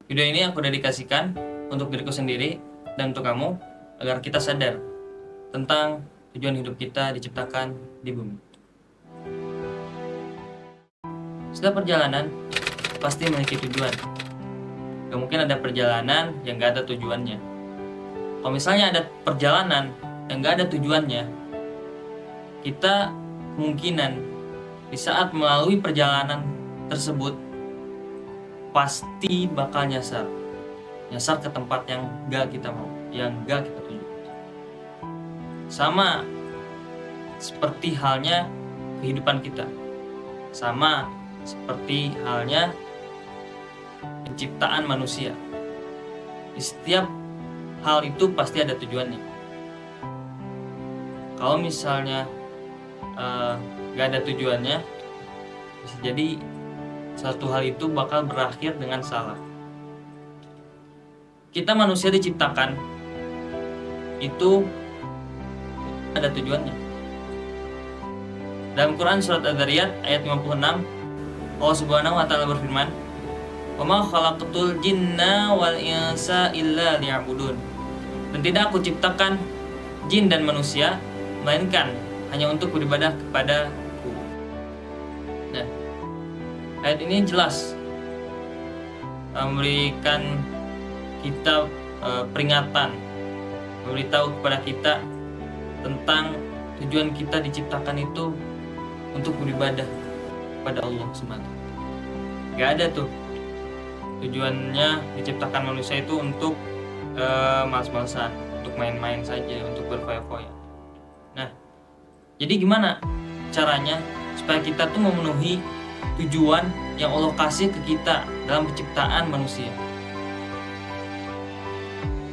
Video ini aku dedikasikan untuk diriku sendiri dan untuk kamu agar kita sadar tentang tujuan hidup kita diciptakan di bumi. Setiap perjalanan pasti memiliki tujuan. Gak mungkin ada perjalanan yang gak ada tujuannya. Kalau misalnya ada perjalanan yang gak ada tujuannya, kita kemungkinan di saat melalui perjalanan tersebut pasti bakal nyasar ke tempat yang gak kita mau, yang gak kita tuju. Sama seperti halnya kehidupan kita, sama seperti halnya penciptaan manusia. Di setiap hal itu pasti ada tujuannya. Kalau misalnya gak ada tujuannya, bisa jadi satu hal itu bakal berakhir dengan salah. Kita manusia diciptakan itu ada tujuannya. Dalam Quran surat Ad-Dzariyat ayat 56, Allah Subhanahu wa taala berfirman, "Wa ma khalaqtul jinna wal insa illa liya'budun." Dan tidak aku ciptakan jin dan manusia melainkan hanya untuk beribadah kepadaku. Nah, ayat ini jelas memberikan kita peringatan, memberitahu kepada kita tentang tujuan kita diciptakan itu untuk beribadah kepada Allah semata. Gak ada tuh tujuannya diciptakan manusia itu untuk malas-malasan, untuk main-main saja, untuk berfoya-foya. Nah, jadi gimana caranya supaya kita tuh memenuhi tujuan yang Allah kasih ke kita dalam penciptaan manusia?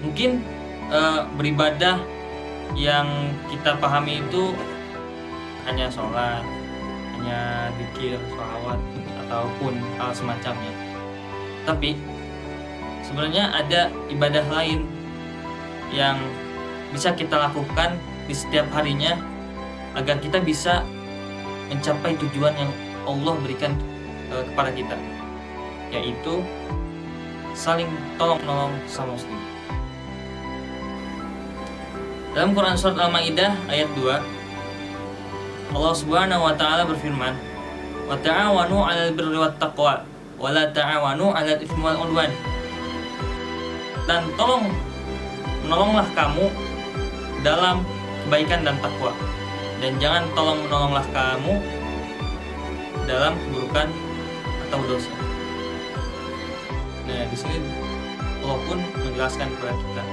Mungkin beribadah yang kita pahami itu hanya sholat, hanya zikir, sholawat, ataupun hal semacamnya. Tapi sebenarnya ada ibadah lain yang bisa kita lakukan di setiap harinya agar kita bisa mencapai tujuan yang Allah berikan kepada kita, yaitu saling tolong-menolong sama muslim. Dalam Quran surat Al-Maidah ayat 2, Allah Subhanahu wa taala berfirman, "Wa ta'awanu 'alal birri wat taqwa, wa la ta'awanu 'alal itsmi wal 'udwan." Dan menolonglah kamu dalam kebaikan dan takwa, dan jangan menolonglah kamu dalam keburukan atau dosa. Nah, di sini Allah pun menjelaskan kepada kita,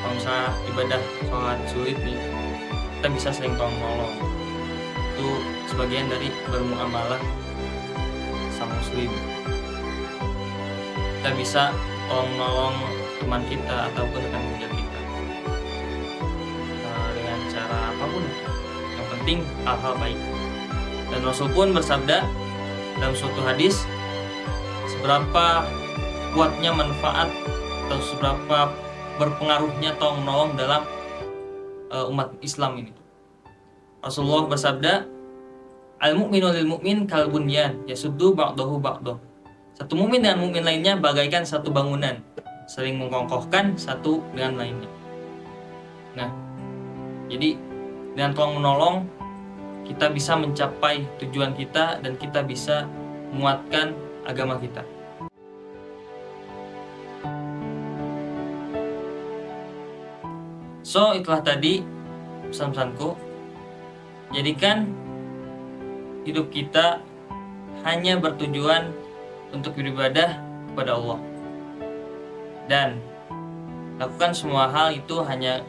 kalau misalnya ibadah sholat sulit nih, kita bisa saling tolong-menolong. Itu sebagian dari bermuamalah sama muslim. Kita bisa tolong-menolong teman kita ataupun rekan kerja kita dengan cara apapun, yang penting hal-hal baik. Dan Rasul pun bersabda dalam suatu hadis, seberapa kuatnya manfaat atau seberapa berpengaruhnya tolong-menolong dalam umat Islam ini. Rasulullah bersabda, "Al-mu'minu lil mu'min kal bunyan, yasuddu ba'dahu ba'dahu." Satu mukmin dengan mukmin lainnya bagaikan satu bangunan, saling mengkokohkan satu dengan lainnya. Nah, jadi dengan tolong-menolong kita bisa mencapai tujuan kita dan kita bisa menguatkan agama kita. So, itulah tadi pesan-pesanku. Jadikan hidup kita hanya bertujuan untuk beribadah kepada Allah. Dan lakukan semua hal itu hanya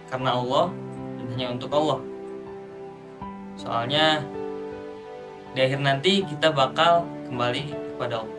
karena Allah dan hanya untuk Allah. Soalnya di akhir nanti kita bakal kembali kepada Allah.